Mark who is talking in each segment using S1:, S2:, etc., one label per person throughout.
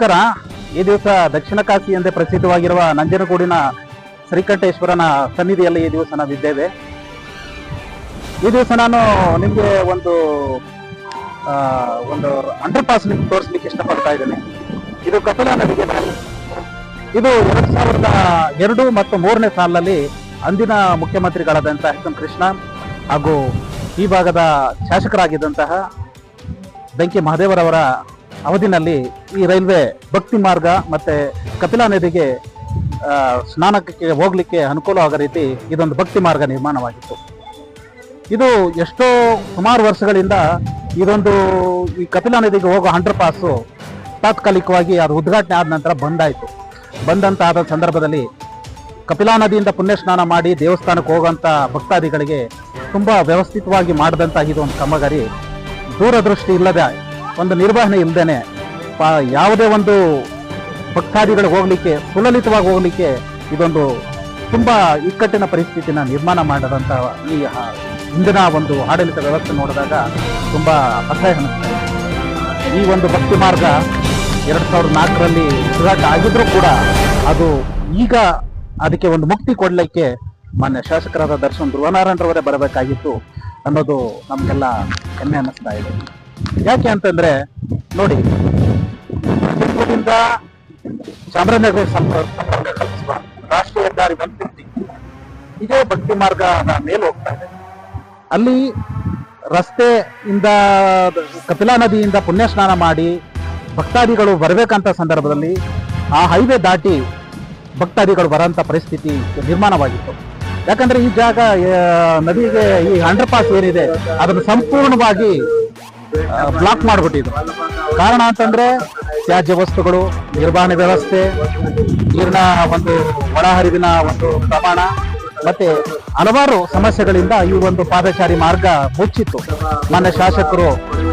S1: ನಮಸ್ಕಾರ. ಈ ದಿವಸ ದಕ್ಷಿಣ ಕಾಶಿ ಎಂದೇ ಪ್ರಸಿದ್ಧವಾಗಿರುವ ನಂಜನಗೂಡಿನ ಶ್ರೀಕಂಠೇಶ್ವರನ ಸನ್ನಿಧಿಯಲ್ಲಿ ಈ ದಿವಸ ನಾವಿದ್ದೇವೆ. ಈ ದಿವಸ ನಾನು ನಿಮಗೆ ಒಂದು ಅಂಡರ್ ಪಾಸ್ ತೋರಿಸ್ಲಿಕ್ಕೆ ಇಷ್ಟಪಡ್ತಾ ಇದ್ದೇನೆ. ಇದು ಕಪಿಲಾ ನದಿಗೆ ಇದು 2002 ಮತ್ತು 2003ನೇ ಸಾಲಿನಲ್ಲಿ ಅಂದಿನ ಮುಖ್ಯಮಂತ್ರಿಗಳಾದಂತಹ ಎಸ್.ಎಂ. ಕೃಷ್ಣ ಹಾಗೂ ಈ ಭಾಗದ ಶಾಸಕರಾಗಿದ್ದಂತಹ ಬೆಂಕಿ ಮಹದೇವರವರ ಅವಧಿನಲ್ಲಿ ಈ ರೈಲ್ವೆ ಭಕ್ತಿ ಮಾರ್ಗ ಮತ್ತೆ ಕಪಿಲಾ ನದಿಗೆ ಸ್ನಾನಕ್ಕೆ ಹೋಗ್ಲಿಕ್ಕೆ ಅನುಕೂಲ ಆಗೋ ರೀತಿ ಇದೊಂದು ಭಕ್ತಿ ಮಾರ್ಗ ನಿರ್ಮಾಣವಾಗಿತ್ತು. ಇದು ಎಷ್ಟೋ ಸುಮಾರು ವರ್ಷಗಳಿಂದ ಈ ಕಪಿಲಾ ನದಿಗೆ ಹೋಗೋ ಅಂಡರ್ ಪಾಸು ತಾತ್ಕಾಲಿಕವಾಗಿ ಅದು ಉದ್ಘಾಟನೆ ಆದ ನಂತರ ಬಂದಂತ ಸಂದರ್ಭದಲ್ಲಿ ಕಪಿಲಾ ನದಿಯಿಂದ ಪುಣ್ಯ ಸ್ನಾನ ಮಾಡಿ ದೇವಸ್ಥಾನಕ್ಕೆ ಹೋಗುವಂತ ಭಕ್ತಾದಿಗಳಿಗೆ ತುಂಬಾ ವ್ಯವಸ್ಥಿತವಾಗಿ ಮಾಡಿದಂತ ಇದೊಂದು ಕಾಮಗಾರಿ ದೂರದೃಷ್ಟಿ ಇಲ್ಲದೆ ಒಂದು ನಿರ್ವಹಣೆ ಇಲ್ಲದೇನೆ ಯಾವುದೇ ಒಂದು ಭಕ್ತಾದಿಗಳು ಹೋಗ್ಲಿಕ್ಕೆ ಸುಲಲಿತವಾಗಿ ಹೋಗ್ಲಿಕ್ಕೆ ಇದೊಂದು ತುಂಬಾ ಇಕ್ಕಟ್ಟಿನ ಪರಿಸ್ಥಿತಿನ ನಿರ್ಮಾಣ ಮಾಡದಂತ ಈ ಇಂದಿನ ಒಂದು ಆಡಳಿತ ವ್ಯವಸ್ಥೆ ನೋಡಿದಾಗ ತುಂಬಾ ಅಸಹ್ಯ ಅನಿಸ್ತದೆ. ಈ ಒಂದು ಭಕ್ತಿ ಮಾರ್ಗ 2004ರಲ್ಲಿ ಉದ್ಘಾಟನೆ ಆಗಿದ್ರೂ ಕೂಡ ಅದು ಈಗ ಅದಕ್ಕೆ ಒಂದು ಮುಕ್ತಿ ಕೊಡ್ಲಿಕ್ಕೆ ಮಾನ್ಯ ಶಾಸಕರಾದ ದರ್ಶನ್ ಧ್ರುವನಾರಾಯಣರವರೇ ಬರಬೇಕಾಗಿತ್ತು ಅನ್ನೋದು ನಮಗೆಲ್ಲ ಹೆಮ್ಮೆ ಅನ್ನಿಸ್ತಾ ಇದೆ. ಯಾಕೆ ಅಂತಂದ್ರೆ ನೋಡಿ, ಚಾಮರಾಜನಗರ ಸಂಪರ್ಕಿಸುವ ರಾಷ್ಟ್ರೀಯ ಹೆದ್ದಾರಿ 150 ಇದೇ ಭಕ್ತಿ ಮಾರ್ಗದ ಮೇಲೆ ಹೋಗ್ತಾ ಇದೆ. ಅಲ್ಲಿ ರಸ್ತೆಯಿಂದ ಕಪಿಲಾ ನದಿಯಿಂದ ಪುಣ್ಯ ಸ್ನಾನ ಮಾಡಿ ಭಕ್ತಾದಿಗಳು ಬರಬೇಕಂತ ಸಂದರ್ಭದಲ್ಲಿ ಆ ಹೈವೇ ದಾಟಿ ಭಕ್ತಾದಿಗಳು ಬರೋಂಥ ಪರಿಸ್ಥಿತಿ ನಿರ್ಮಾಣವಾಗಿತ್ತು. ಯಾಕಂದ್ರೆ ಈ ಜಾಗ ನದಿಗೆ ಈ ಅಂಡರ್ ಪಾಸ್ ಏನಿದೆ ಅದನ್ನು ಸಂಪೂರ್ಣವಾಗಿ ಬ್ಲಾಕ್ ಮಾಡಿಬಿಟ್ಟಿದ್ರು. ಕಾರಣ ಅಂತಂದ್ರೆ ತ್ಯಾಜ್ಯ ವಸ್ತುಗಳು, ನಿರ್ವಹಣೆ ವ್ಯವಸ್ಥೆ, ನೀರಿನ ಒಂದು ಒಳಹರಿವಿನ ಒಂದು ಪ್ರಮಾಣ ಮತ್ತೆ ಹಲವಾರು ಸಮಸ್ಯೆಗಳಿಂದ ಈ ಒಂದು ಪಾದಚಾರಿ ಮಾರ್ಗ ಮುಚ್ಚಿತ್ತು. ಮಾನ್ಯ ಶಾಸಕರು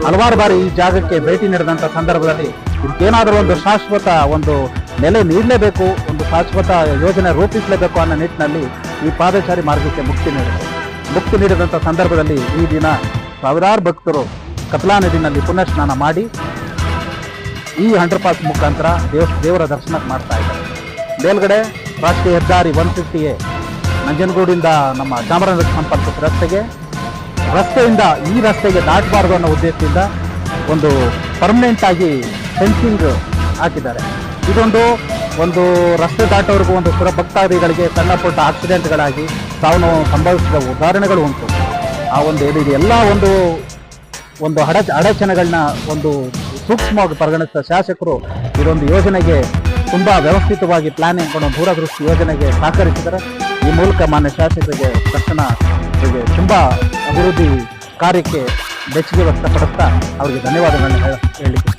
S1: ಹಲವಾರು ಬಾರಿ ಈ ಜಾಗಕ್ಕೆ ಭೇಟಿ ನೀಡಿದಂತ ಸಂದರ್ಭದಲ್ಲಿ ಇದಕ್ಕೇನಾದರೂ ಒಂದು ಶಾಶ್ವತ ಒಂದು ನೆಲೆ ನೀಡಲೇಬೇಕು, ಒಂದು ಶಾಶ್ವತ ಯೋಜನೆ ರೂಪಿಸಲೇಬೇಕು ಅನ್ನೋ ನಿಟ್ಟಿನಲ್ಲಿ ಈ ಪಾದಚಾರಿ ಮಾರ್ಗಕ್ಕೆ ಮುಕ್ತಿ ನೀಡಿದಂಥ ಸಂದರ್ಭದಲ್ಲಿ ಈ ದಿನ ಸಾವಿರಾರು ಭಕ್ತರು ಕಪಿಲಾ ನದಿನಲ್ಲಿ ಪುಣ್ಯ ಸ್ನಾನ ಮಾಡಿ ಈ ಅಂಡರ್ ಪಾಸ್ ಮುಖಾಂತರ ದೇವರ ದರ್ಶನ ಮಾಡ್ತಾ ಇದ್ದಾರೆ. ಮೇಲ್ಗಡೆ ರಾಷ್ಟ್ರೀಯ ಹೆದ್ದಾರಿ 150 ನಂಜನಗೂಡಿಂದ ನಮ್ಮ ಚಾಮರಾಜನಗರ ಸಂಪರ್ಕಿತ ರಸ್ತೆಯಿಂದ ಈ ರಸ್ತೆಗೆ ದಾಟಬಾರದು ಅನ್ನೋ ಉದ್ದೇಶದಿಂದ ಒಂದು ಪರ್ಮನೆಂಟ್ ಆಗಿ ಫೆನ್ಸಿಂಗ್ ಹಾಕಿದ್ದಾರೆ. ಒಂದು ರಸ್ತೆ ದಾಟೋವರೆಗೂ ಒಂದು ಭಕ್ತಾದಿಗಳಿಗೆ ಸಣ್ಣ ಪುಟ್ಟ ಆಕ್ಸಿಡೆಂಟ್ಗಳಾಗಿ ಸಾವು ನೋವು ಸಂಭವಿಸಿದ ಉದಾಹರಣೆಗಳು ಉಂಟು. ಆ ಒಂದು ಏನಿದೆ ಎಲ್ಲ ಒಂದು ಅಡಚಣೆಗಳನ್ನ ಒಂದು ಸೂಕ್ಷ್ಮವಾಗಿ ಪರಿಗಣಿಸಿದ ಶಾಸಕರು ಇದೊಂದು ಯೋಜನೆಗೆ ತುಂಬಾ ವ್ಯವಸ್ಥಿತವಾಗಿ ಪ್ಲಾನಿಂಗ್ ಒಂದು ದೂರದೃಷ್ಟಿ ಯೋಜನೆಗೆ ಸಹಕರಿಸಿದರೆ ಈ ಮೂಲಕ ಮಾನ್ಯ ಶಾಸಕರಿಗೆ ತಕ್ಷಣ ತುಂಬಾ ಅಭಿವೃದ್ಧಿ ಕಾರ್ಯಕ್ಕೆ ಮೆಚ್ಚುಗೆ ವ್ಯಕ್ತಪಡಿಸ್ತಾ ಅವರಿಗೆ ಧನ್ಯವಾದಗಳನ್ನು ಹೇಳಲಿಕ್ಕೆ